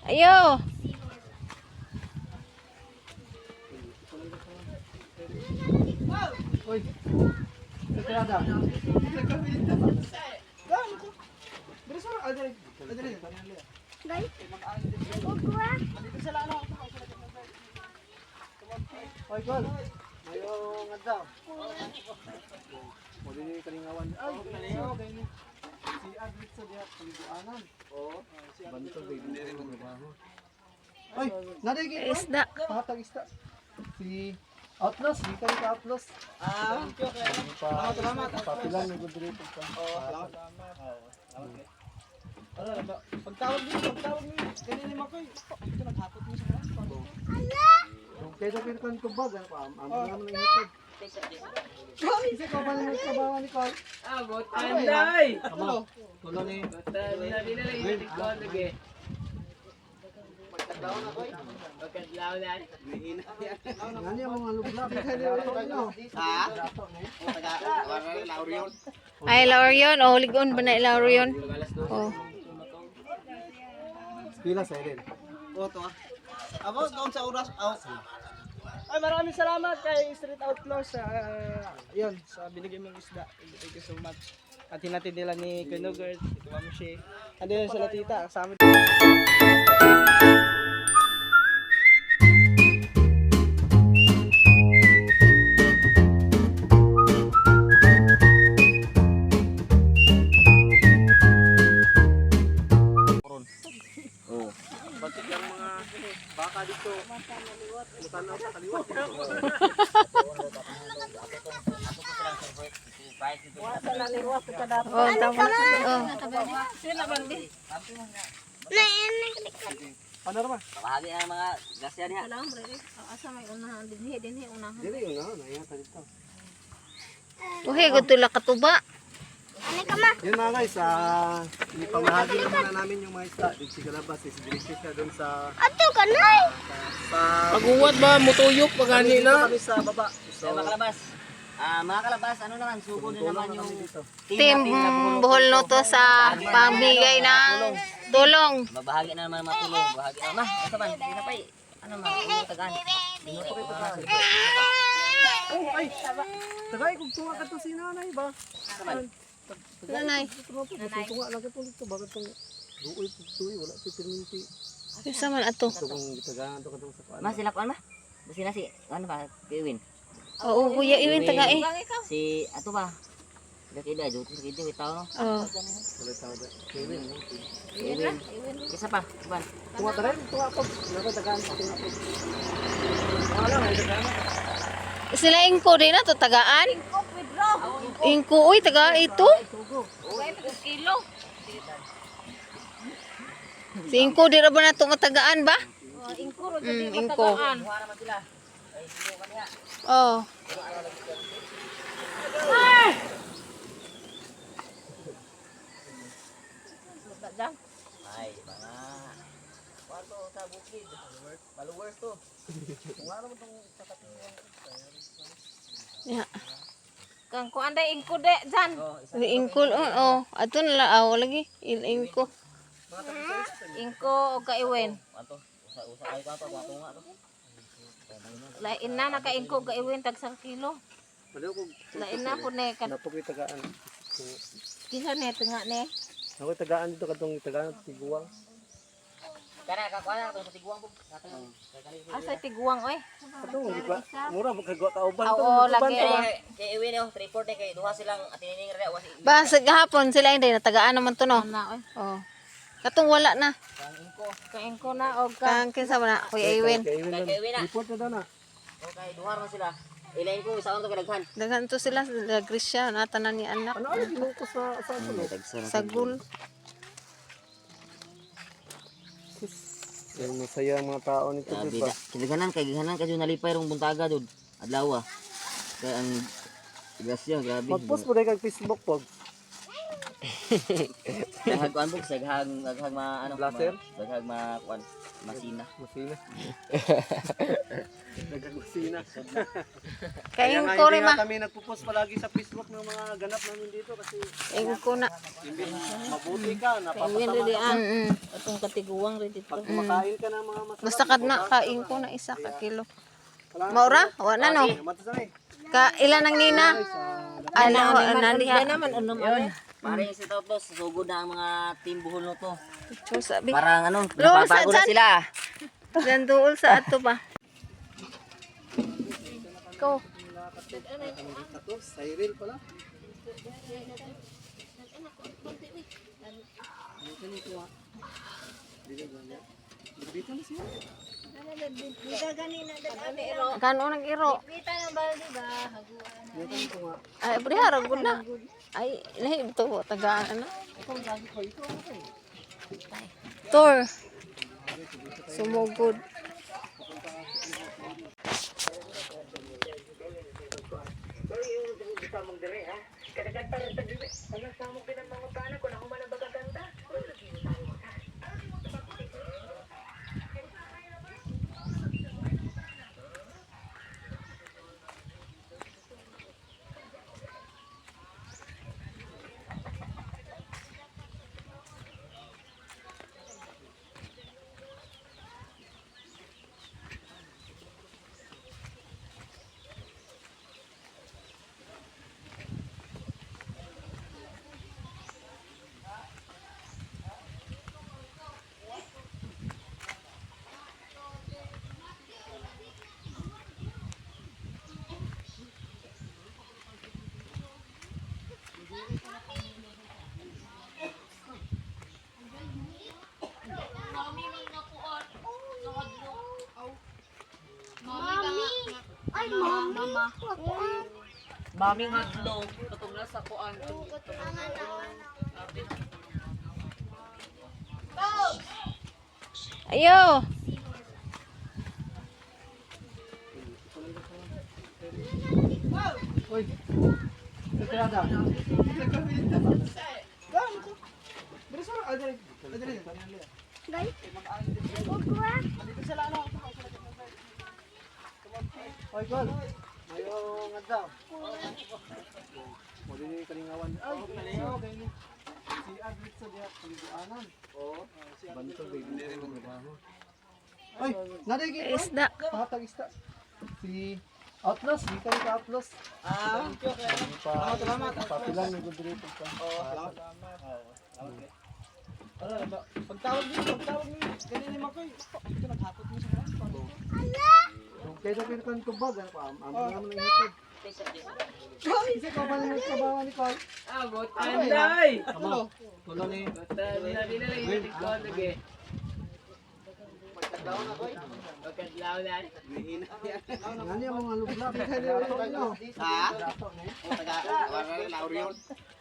Ayo. Uy. Sekarang. Guys, kukuha. Oy, Kol. Mayong adlaw. Pwede ni kalingawan. Ay, okay ni. Si Agrit sa diha paliguanan. Oo. Bantog din rin mo trabaho. Oy, naday kay Isda. Patag isda. Si Outlaws, di ka ka Outlaws. Salamat. Papilan ni good dito pa. Salamat. Pagtawag niyo. Ganyan ni Makoy. Ito naghapot mo sa mga. Kaya sa pinakon ko bag, ano pa? Ang naman ng hatid. Kasi ko ba naman sa bawa ni Carl? Anday! Ano? Tulo ni. Pagkadlaw na koy. Ngani ang mga lubla. Ay, Laurion. Oh, ligon ba na Laurion? Oh. Pila sa rin. Ako, doon sa oras. Ay, maraming salamat kay Street Outlaws sa yun, sa binigay mong isda. Thank you so much. At hinatid nila ni Kunugert, ito Ma'am Shea. Andun sila tita, kasama. Bakit yung mga baka dito? Mutanaw sa kaliwa. Oh, tama. Oh. Ano naman? Bahagi ang mga gasya niya. Asa may unahan dinhi unahan. Dili yun na, nayata dito. Uhe, gutula katuba. Ani ka ma? Yun mga guys, ipamahagi na muna namin yung mga isda. Dito si Galabas, isibilisip na dun sa... Ato ka nay. Paguwat ba? Mutuyok pagani Dito kami sa baba. So, Mga kalabas. Mga kalabas, ano naman, suko din naman yung Team Bohol Noto sa pambigay ng tulong. babahagi na naman matulong. Bahagi na. Ito man, hindi na pa ano man, yung tagaan. ay, tagay kung tunga ka to si nanay ba? Nanay. Tunga lang ka to dito, bakit itong duoy, wala si perminti. Isa man ato. Ito kung gitagaan to ka to sa paan. Mas sila kuan ba? Basi na si, ano ba, Kevin. Oo, kuya Iwin taga eh. Si, ato ba? Kida, duto sa kida, witaw no? Oh. Wala tao da. Kevin, no? Kevin. Isa pa, kuban. Tunga ka rin, tunga ko. Wala ko tagaan sa tunga ko. Wala nga, tagaan. Sila Ingko din na to tagaan. Ingko, uy, taga ito. Si Ingko di ra ba na to tagaan ba? Ingko. Kuha naman sila. Ay, suko kaniya. Oh. Ay, mga. Kwarto sa bukid. Followers to. Kung ano mo itong kakatingin. Yeah. Kang ko anday ingko de jan. Si Ingko, oh. Ato na la, lagi. Ingko. Ingko o ka Iwin. Kwanto? Usa ay kwanto, kwanto nga to. Lain na naka ingko ka Iwin tag 1 kilo. Wala ko. Lain na po ne kan Napo ko tagaan. kisa ne tunga ne. Ako tagaan dito katong tagaan tiguang. Kana ka kuha to sa tiguang po. Asa tiguang oy. Ato hindi ba? Mura mo kay ka uban to. Oo, lagi. Kay Iwin no, 340 kay duha silang atinining ra wasi. Ba, sa gahapon sila hindi natagaan naman to no. Na oy. Oh. Katong wala na. Ka ingko na og ka. Kang kinsa man na, Kuya Iwin. Kay Iwin Kay Iwin na. report na daw na. Okay, duha man sila. Ilain ko isa to kadaghan. Daghan to sila sa Grisya, natanan ni anak. Ano ay ginuko sa ano? Sagul. Yung masaya ang mga tao nito Grabe ba? da. Kadaghanan kay jud nalipay rong buntaga dud. Adlaw. Kay ang grasya grabe. Mag-post mo dai kag Facebook pog. Daghang kuan bug daghang ano Blaster? daghang kuan masina. Masina. Nagkakusina. Kain nga ko hindi rin nga ma. kami nagpo-post palagi sa Facebook ng mga ganap namin dito kasi Kain ko na. imbis mabuti ka, Kaiwin napapasama rin ka. Mm. atong katiguang rin dito. Pag kumakain ka ng mga masarap. Basta kad na kain ko na isa ka kilo. Wala na. Maura, wala no. Matasay. Ka ilan ang nina? Ano, nandiha. naman unom ano. Pare si Toplos sugod na ang mga team buhol no to. So sabi. Parang ano, Lord, napapago na saan? sila. Ganduol sa ato ba? Ko. Ito, Cyril pala. Dito na siya. Kano nang iro? Ay, pre harag gud na. Ay, lahi to tagaan na. Tor. Sumugod. Maming hadlong katong nasa kuan. Ayo. Uy. Entrada. Beres ora ada. Ada rin. Guys, Dito sila ano. Oy, gol. Mayong adlaw. Mo dinhi kalingawan. Ay, okay ni. Si Agrit sa diha kaliguanan. Oo. Si Banto baby rin mo trabaho. Ay, naday gid. Isda. Patag isda. Si Outlaws, di ka ka Outlaws. Salamat, salamat. Papilan ni gud dito ka. Salamat. Pagtawag niyo, ganyan naman ko. Ito naghapot mo sa mga. Kaya sa kan tubag ano pa, amo naman ng hitod. Isa ka ba nang trabaho ni Carl? Anday. Amo. Tulo ni. Ngani ang mga lubla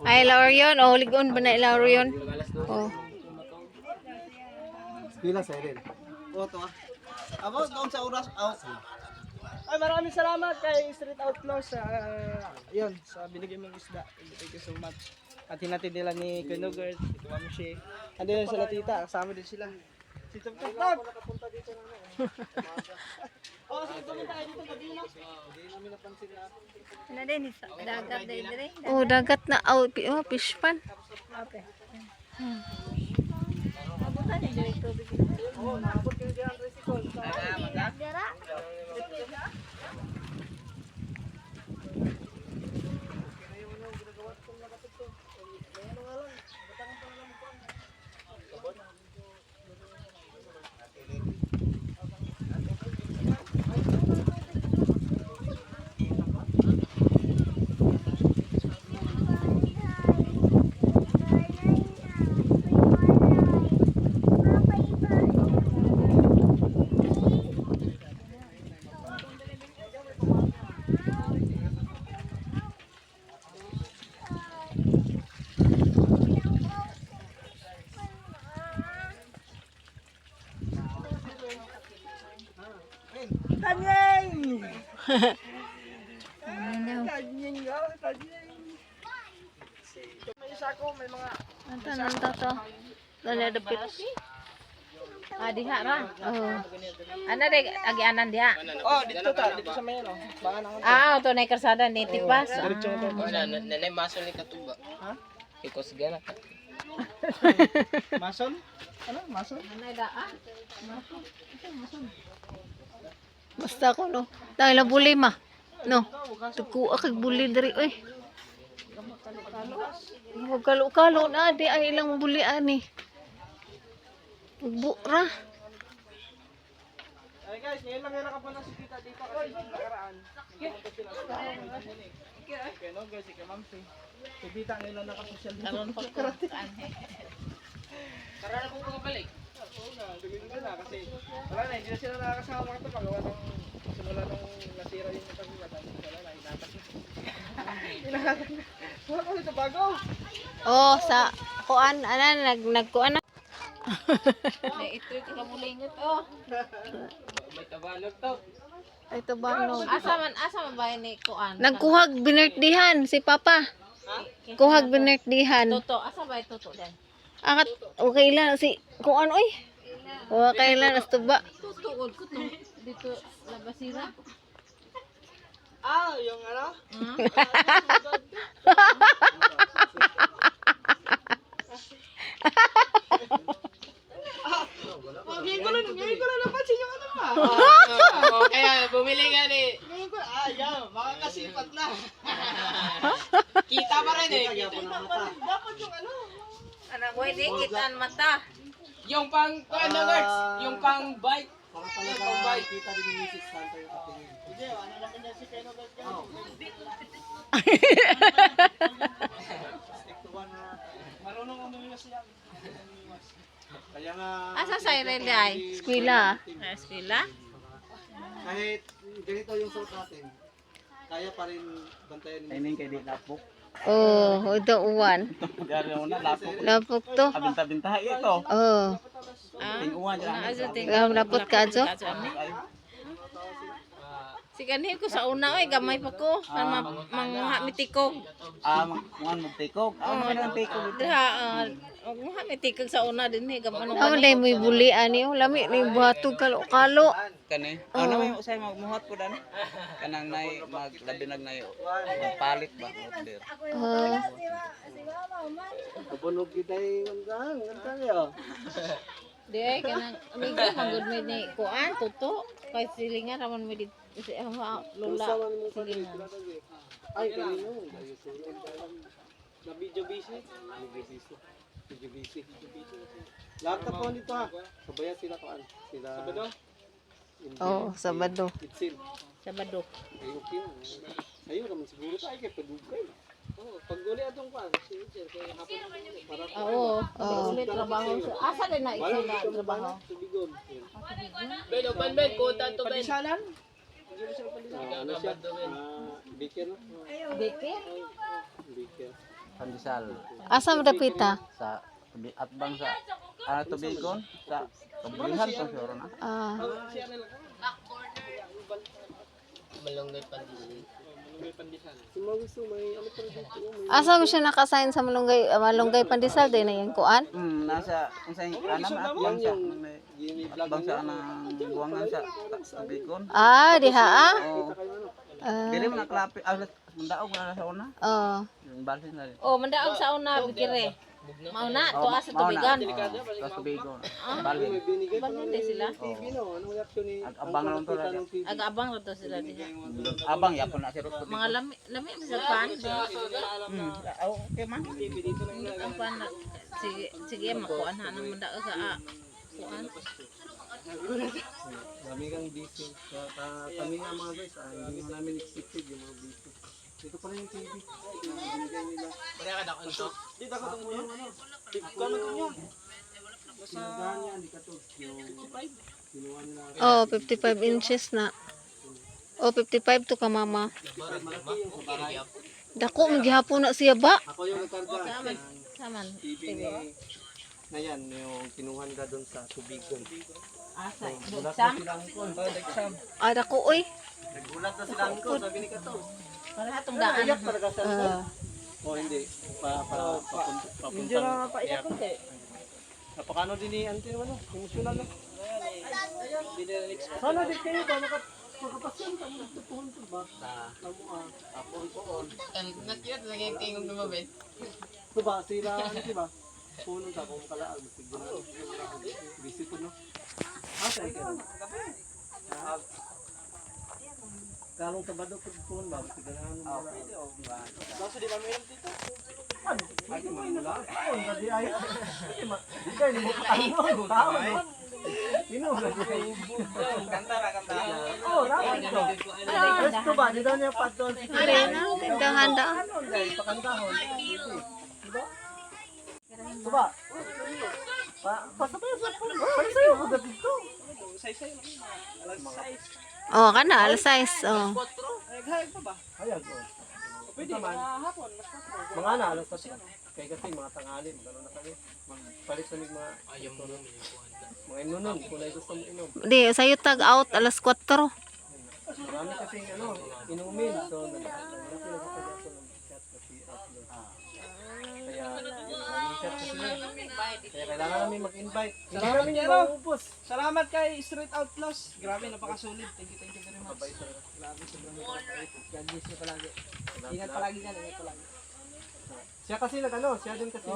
Ay, Laurion. Oh, ligon ba na Laurion? Oh. Pila sa rin. O, to ah. Abo, doon sa oras. Ay, maraming salamat kay Street Outlaws sa sa binigay mong isda. Thank you so much. At hinatid nila ni Kunugert, si Mamshi. Andun sila tita, kasama din sila. Si Top Top Top! Oh, sige, pumunta tayo dito, gabi na. na din isa. Dagat din dire. Oh, dagat na. Oh, fish pan. Abutan ni dire tubig. Oh, naabot kayo diyan tricycle. Dara. Tanyeng! Tanyeng nga, tanyeng. May isa ko, may mga... Ano to? Dali dapit. Diha ra. Oh. Ana de agi anan diha. Oh, dito ta, dito sa may ano. Baka nang... To na karsada ni tipas. Diretso na to. Nanay masol ni katuba. Ha? Ikos gana ka. Mason? Ano? Mason? Anay daa. Basta ko no. Dahil na buli ma. No. Tukuha kag buli diri oy. Magkalo-kalo na di ay ilang buli ani. Bura. Ay guys, ngayon lang yung nakapunta si Tita dito kasi yung nakaraan. Pumunta sila sa Okay, no guys, si Kamamsi. Si Tita ngayon lang nakasosyal dito. Karon pa ko anhe. Tara na po balik. Oo na, dumi-dumi na kasi wala na, hindi na sila nakakasama mga ito magawa ng simula nung nasira yung pagkakita. Wala na, inatas na. Inatas na. Wala ko dito bago. Oh, sa kuan nagkuan na. May ito yung kamulingot oh. May tabalog to. Ito ba no? Asa man ba ni kuan? Nagkuhag binirtdihan si Papa. Kuhag binirtdihan. Toto, asa ba toto den? Akat okay lang si kuan oy. Okay lang as tuba. Tutuod ko to dito labasira. Ah, yung ano? Ngayon ko lang napansin yung ano ba? Kaya bumili nga ni. Ngayon ko, yan, makakasipat na. Kita pa rin eh. Dapat yung ano. Ana boy di kitaan mata. Yung pang ano guards, yung pang bike. Para talaga kita din ni Mrs. Santa yung ating. Hindi, ano naman yan si Keno Gag yan. Stick to one na. Marunong umiwas yan. Kaya nga, Asa sa irel ay? Eskwela. Eskwela? kahit ganito yung suot natin, kaya pa rin bantayan ni Timing kay di lapok. Oh, ito uwan. Gari mo na lapok. Lapok to. Abinta-binta ito. Oh. Tinguan dyan. Lapot ka jo. Si kanhi ko sa una oy gamay pa ko para manguha mitikog. Mga magtikog. Mga tikog ito. Diha manguha mitikog sa una din gamay Amo dai mo buli ani oh lami ni buhatog kalo-kalo. Kani ano may usay magmuhat ko dan kanang nay maglabi nay magpalit ba order Oh. kabunog kita yung gantang yun. Di ay kanang amigo manggod mi ni kuan tuto kay silingan ramon mi di lola silingan. Ay, kanino? Na video busy. Busy. Lahat na po dito ha. Sabayan sila koan. Sila. Sabado? Oh, Sabado. Itsil. Sabado. Ay, okay. Ayun naman siguro tayo kay pagugay. Oo, pag uli atong kuan, si Itzel kay hapon para Oo, ulit trabaho. Asa din na isa na trabaho. tubigon. Ben, open ben, kuta to ben. Padisalan? Ano siya? Biker no? Beke? Biker. pandisal Asa mo dapita? sa atbang sa tubigon sa kabulihan ko siguro na Ah. Malunggay pandisi. Kung mga gusto, may ano pa rin dito. Asa mo siya nakasign sa Malunggay Pandesal din na yung kuan? nasa unsay kanang atbang sa may atbang sa anang buwangan sa tubigon Ah, diha ah. oh dili man naklapi mundaog na sa una Oh. yung balsin na rin Oh, mandaog sa una bigire. Mauna tuwa sa tubigan. sa tubigon balhin Balhin din sila. TV no? Anong reaksyon ni? abang lang to Tanong TV. Aga-abang ra to sila diha. abang yapon na si Rosco Mga lami sa pan. okay man Ang pan na sige makuan na nang mandaog sa kuan. Kami kang busy. Kami nga mga guys, hindi nga namin expected yung mga busy. Dito pa rin yung TV. Binigay nila. Kaya kada konto. Dito ka tong ano? Kano niyo? Sinagahan niya, hindi ka to. Yung kinuha nila. Oh, 55 inches na. Oh, 55 to ka mama. Malaki yung sa bahay. Dako magyapon na siya ba? Ako yung nagkarga. Saman. TV ni na yan, yung kinuha nila doon sa tubigon. Asa. Gulat Sam. na silang ko. Exam. Ah, dako oy. Nagulat na silang ko, sabi ni Kato. Para hatong daan. Iyak talaga sa Ah. O hindi. Papunta. Medyo nakapaiyak ko eh. Napakano din ni Ante, ano? Emosyonal na. Hindi nila next. Sana din kayo ba? Makapasyan ka. Magtutuhon ko ba? Nakita sa kaya tingog na mabit. Ito ba? Sira, ano ba? Puno ka kung kalaan. Magtignan. Busy po, no? Saan ka? Kalong tabado po puno ba? Magtignan mo ba? Basta di ba meron dito? Ay, wala. Hindi ay. Hindi kayo mo katanong. Tao. Sino ba? Kanta ra kanta. Oh, rapat ito. Resto ba? Di daw niya paton. Arena, tindahan-handa. Ano, dahil pakantahon. Diba? Diba? Pasabay sa puno. Pwede sa'yo, huwag dito. Say-say lang. Alas 6. Oh, kana, alas 6. Oh. Naghaig pa ba? Ayan, oh. Pwede, mga hapon. Mas hapon. Mga na, alas pa siya. Kaya kasi mga tanghali, magano na kami. Magpalit sa mga mga inunom, kung na gusto mo inom. Di, sa'yo tag out, alas 4. Marami kasi inumin. So, nagpapagod ako ng chat kasi upload. Kaya, maraming chat kasi yun. Kaya kailangan namin mag-invite. Hindi namin yung maubos. Salamat kay Street Outlaws. Grabe, napakasulit. Thank you very much. Mabait talaga. Grabe, sobrang napakabait. God bless you palagi. Ingat palagi yan, ingat palagi. Siya kasi siya din kasi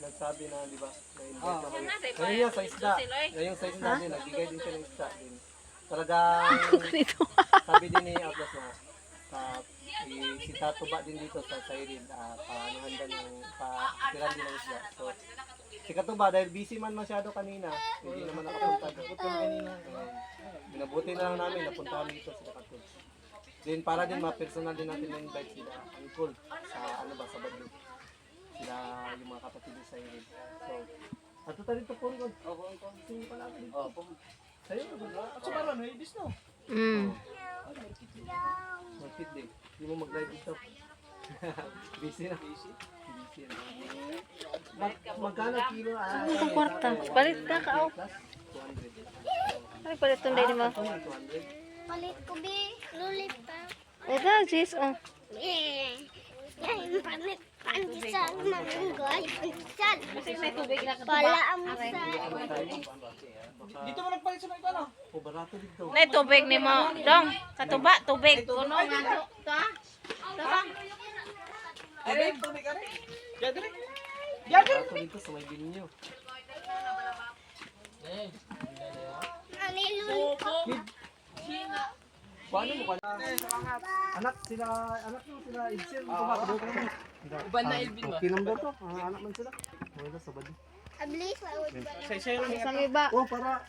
nagsabi na, di ba, na-invite na kayo. Ngayon niya sa isda. Ngayon sa isda din, nagbigay din siya ng isda din. Talagang, sabi din ni Atlas na, si Tato ba din dito sa Sairid, paanohan din tiran din ng isda. So, si Katuba, dahil busy man masyado kanina, hindi naman nakapunta doon. Binabuti na lang namin, napuntahan dito si Katuba. Then para din ma-personal din natin na-invite sila, Uncle, sa sa Badlo. Sila yung mga kapatid sa Sairid. So, ato tayo dito po, Uncle. Oo, Uncle. Sino pala dito? Oo, sa'yo, At sa baron, may ibis no? mag-fit din. Hindi mo mag-live dito. Busy na. Busy na. Magkano kilo? Ang kwarta. Palit ka ka, oh. 200. Ay, palit itong day mo. 200. Palit ko bi. Lulit pa. Ito, sis, oh. Yan, palit. Pandesal, manunggoy. Pandesal. Pala ang Dito mo nagpalit sa mga ano? O, barato dito. Na tubig ni mo. Dong, katuba, tubig. Kuno nga to. Ito ba? Tubig, tubig ka rin. Yan rin. Barato dito sa may binyo. nanilulit ko. Paano mo ka? Anak sila Ibsen. Ito ba? Uban na Elvin ba? Kinamdor to. Anak man sila. Wala sa bado. Ablis, lawit ba? Say-say lang. Isang iba. Oh, para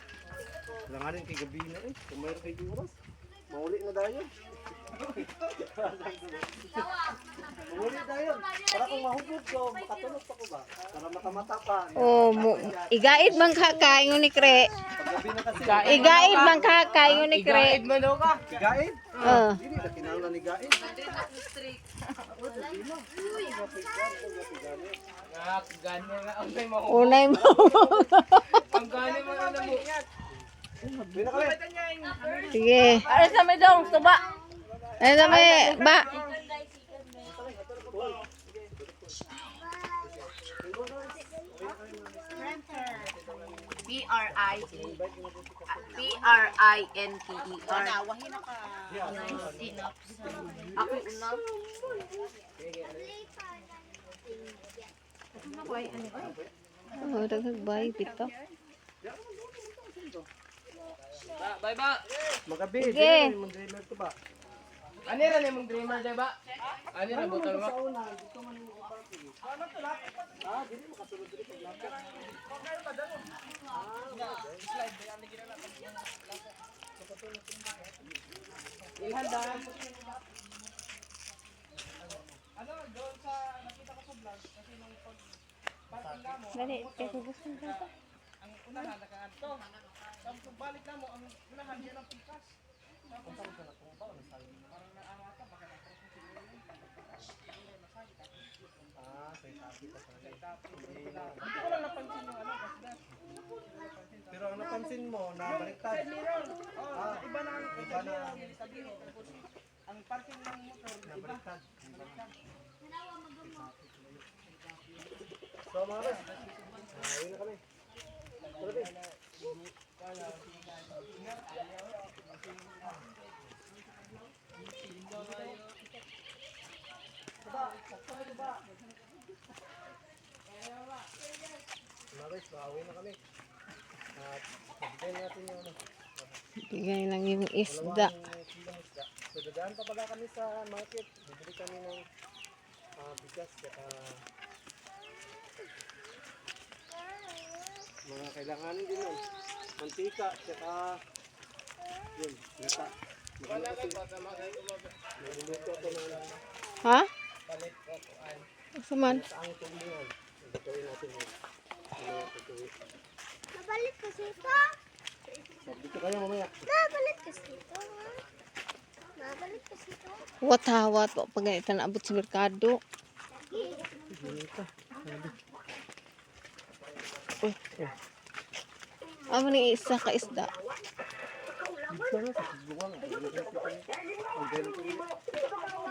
langanin kay gabi na eh. Kung mayroon kay oras. Mauli na dayon. Mauli dayon. Para kung mahugod ko, makatulog pa ko ba? Para makamata pa. Oh, igaid man ka kaingon ni Kre. Gabi na kasi. Igaid man ka kaingon ni Kre. Mo daw ka. Gain? Oh. Hindi na kinahanglan ni Gain. Gano na ang may mga Unay mo. ang gano mo na mo. Hindi na kami. Sige. Ay, sa may dong, tuba. Ay, dami, ba? P-R-I-N-T-E-R. Ako unaw. Oh, dagbay bito. Bye ba. Magabi. Sige. Mag-dreamer ko ba? Ani ra nimong dreamer day ba? Ani ra butang mo. Ilhan daan. Ano doon sa nakita ko sa vlog kasi nung parking mo Dali, kaya gusto ko. ang unahan nakaadto. Tapos balik na mo ang unahan diyan ang pagkas. Hindi ko lang napansin yung ano, gas. Pero ang napansin mo, nabaliktad. Iba na ang sabihin. Ang parking ng motor, iba. Nabaliktad. So mga guys, uwi na kami. Mga guys, uwi na kami. At bigyan natin yung ano. Bigay lang yung isda. So dadaan pa pala kami sa market. Bibili kami ng bigas at mga kailanganin din yun. Mantika, tsaka yun, nata. Magluluto ko ng Ha? Saman. saang tulingan. Gagawin natin yun. Nabalik kasi ito. Dito kayo mamaya. Nabalik kasi ito. Nabalik kasi ito. Wat-hawat po pag ganito naabot sa merkado. Uy. Amo ni isa ka isda. Dito na sa Sibungan. Ang ganito rin.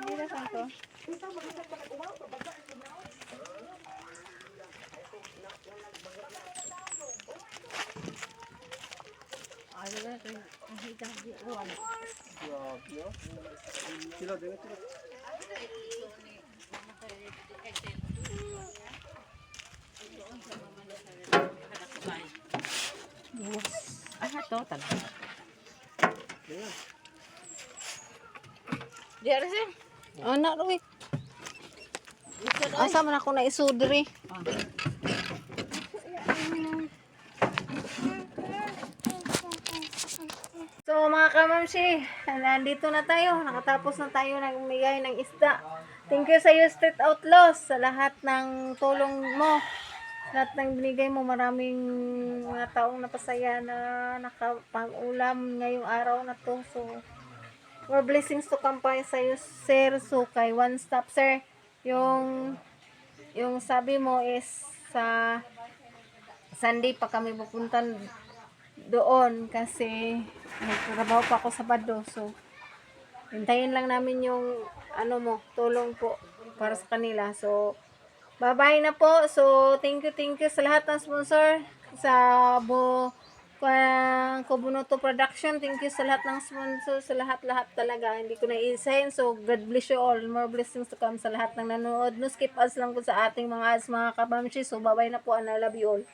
Hindi na saan to. Sila, din sila. Di ara sir. Anak ro eh. Asa man ako na isudri. So mga kamamsi, nandito na tayo. Nakatapos na tayo nagmigay ng isda. Thank you sa iyo Street Outlaws sa lahat ng tulong mo. Lahat ng binigay mo, maraming mga taong napasaya na nakapag-ulam ngayong araw na to. So, more blessings to come pa sa iyo, Sir. So, kay One Stop, Sir. Yung sabi mo is sa Sunday pa kami pupunta doon kasi nagtrabaho pa ako Sabado. So, hintayin lang namin yung tulong po para sa kanila. So, bye-bye na po. So, thank you sa lahat ng sponsor sa Kobunoto Production. Thank you sa lahat ng sponsor, sa lahat talaga. Hindi ko na-isahin. So, God bless you all. More blessings to come sa lahat ng nanonood. No skip ads lang po sa ating mga ads, mga kabamshi. So, bye-bye na po and I love you all.